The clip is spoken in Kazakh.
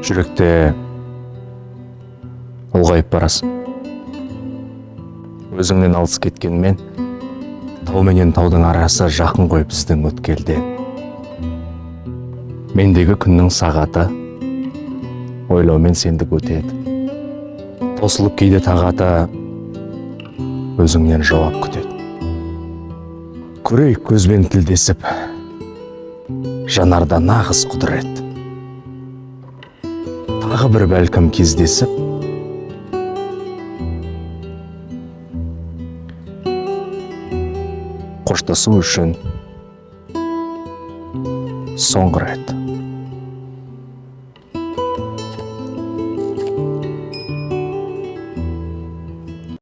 жүректе ұлғайып барасың. Өзіңнен алыс кеткенмен, тау менен таудың арасы жақын ғой біздің өткелден. Мендегі күннің сағаты ойлаумен сендік өтеді. Тосылып кейде тағаты өзіңнен жауап күтеді. Көрейік көзбен тілдесіп, жанарда нағыз құдірет. Тағы бір бәлкім кездесіп, қоштасу үшін соңғы рет.